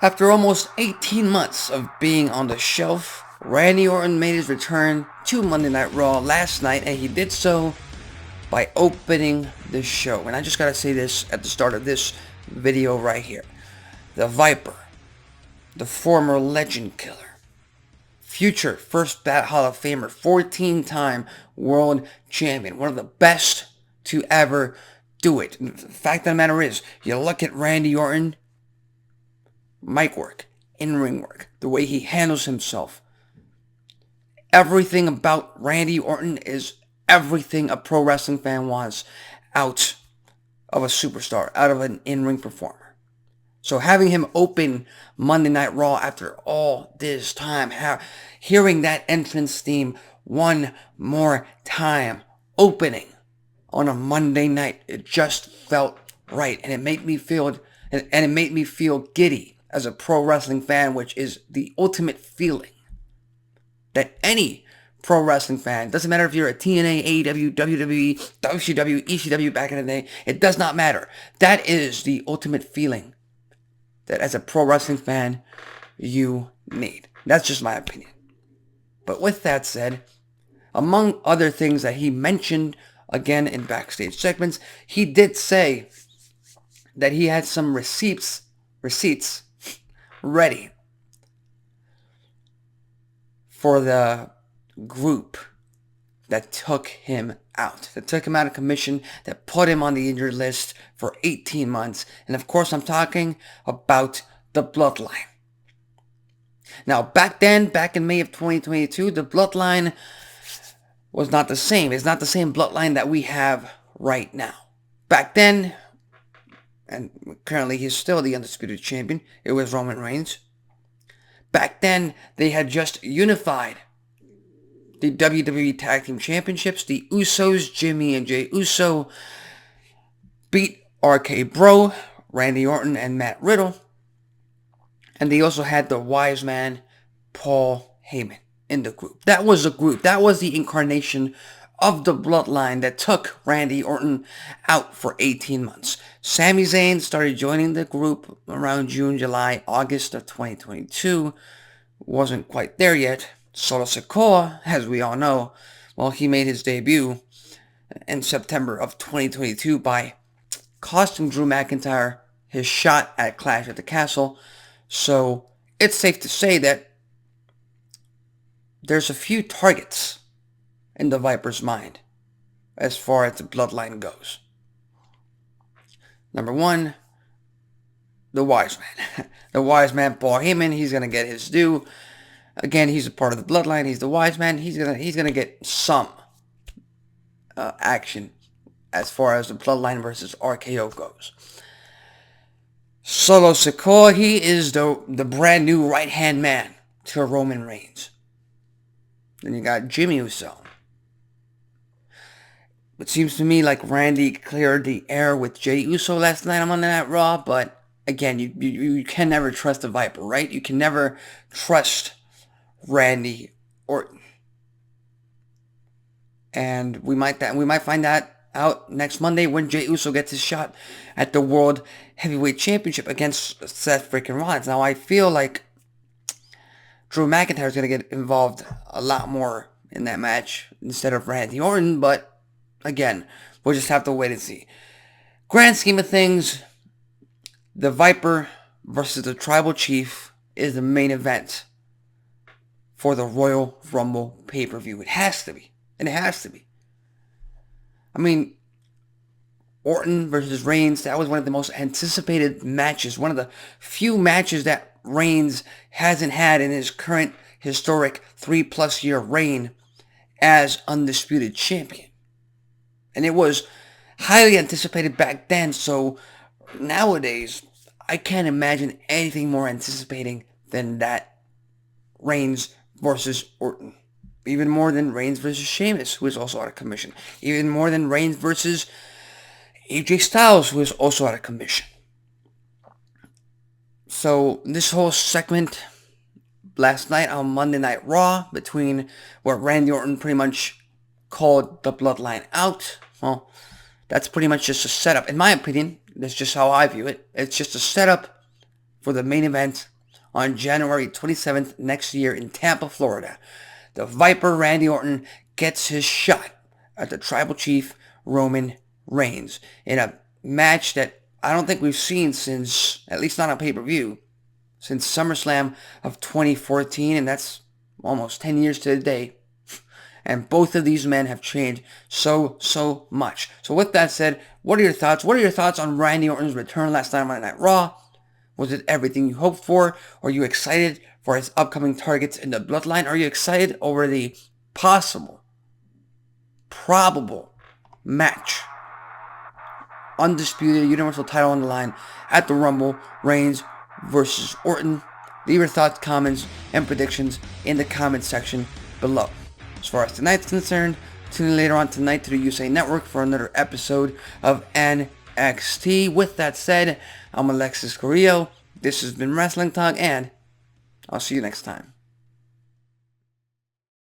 After almost 18 months of being on the shelf, Randy Orton made his return to Monday Night Raw last night, and he did so by opening the show. And I just gotta say this at the start of this video right here. The Viper, the former legend killer, future first ballot Hall of Famer, 14-time world champion, one of the best to ever do it. The fact of the matter is, you look at Randy Orton, mic work, in-ring work, the way he handles himself. Everything about Randy Orton is everything a pro wrestling fan wants out of a superstar, out of an in-ring performer. So having him open Monday Night Raw after all this time, hearing that entrance theme one more time, opening on a Monday night, it just felt right, and it made me feel giddy as a pro wrestling fan, which is the ultimate feeling that any pro wrestling fan, doesn't matter if you're a TNA, AEW, WWE, WCW, ECW back in the day, it does not matter. That is the ultimate feeling that as a pro wrestling fan, you need. That's just my opinion. But with that said, among other things that he mentioned again in backstage segments, he did say that he had some receipts ready for the group that took him out, of commission, that put him on the injured list for 18 months. And of course, I'm talking about the Bloodline. Now, back in May of 2022, the Bloodline was not the same. It's not the same Bloodline that we have right now. Back then, and currently he's still the undisputed champion, it was Roman Reigns. Back then, they had just unified the WWE Tag Team Championships. The Usos, Jimmy and Jey Uso, beat RK Bro, Randy Orton, and Matt Riddle. And they also had the wise man, Paul Heyman, in the group. That was a group. That was the incarnation of the Bloodline that took Randy Orton out for 18 months. Sami Zayn started joining the group around June, July, August of 2022. Wasn't quite there yet. Solo Sikoa, as we all know, well, he made his debut in September of 2022 by costing Drew McIntyre his shot at Clash at the Castle. So it's safe to say that there's a few targets in the Viper's mind as far as the Bloodline goes. Number one, the wise man. The wise man, Paul Heyman, he's going to get his due. Again, he's a part of the Bloodline. He's the wise man. He's gonna get some action as far as the Bloodline versus RKO goes. Solo Sikoa, he is the brand new right-hand man to Roman Reigns. Then you got Jimmy Uso. It seems to me like Randy cleared the air with Jey Uso last night on Monday Night Raw, but again, you can never trust the Viper, right? You can never trust Randy Orton. And we might find that out next Monday when Jey Uso gets his shot at the World Heavyweight Championship against Seth freaking Rollins. Now, I feel like Drew McIntyre is going to get involved a lot more in that match instead of Randy Orton, but again, we'll just have to wait and see. Grand scheme of things, the Viper versus the Tribal Chief is the main event for the Royal Rumble pay-per-view. It has to be. And it has to be. I mean, Orton versus Reigns, that was one of the most anticipated matches. One of the few matches that Reigns hasn't had in his current historic 3+ year reign as undisputed champion. And it was highly anticipated back then, so nowadays, I can't imagine anything more anticipating than that Reigns versus Orton. Even more than Reigns versus Sheamus, who is also out of commission. Even more than Reigns versus AJ Styles, who is also out of commission. So this whole segment last night on Monday Night Raw between what Randy Orton pretty much called the Bloodline out, well, that's pretty much just a setup. In my opinion, that's just how I view it. It's just a setup for the main event on January 27th next year in Tampa, Florida. The Viper Randy Orton gets his shot at the Tribal Chief Roman Reigns in a match that I don't think we've seen since, at least not on pay-per-view, since SummerSlam of 2014, and that's almost 10 years to the day. And both of these men have changed so much. So with that said, what are your thoughts? What are your thoughts on Randy Orton's return last night on Monday Night Raw? Was it everything you hoped for? Are you excited for his upcoming targets in the Bloodline? Are you excited over the probable match? Undisputed Universal title on the line at the Rumble, Reigns versus Orton. Leave your thoughts, comments, and predictions in the comment section below. As far as tonight's concerned, tune in later on tonight to the USA Network for another episode of NXT. With that said, I'm Alexis Carrillo. This has been Wrestling Talk, and I'll see you next time.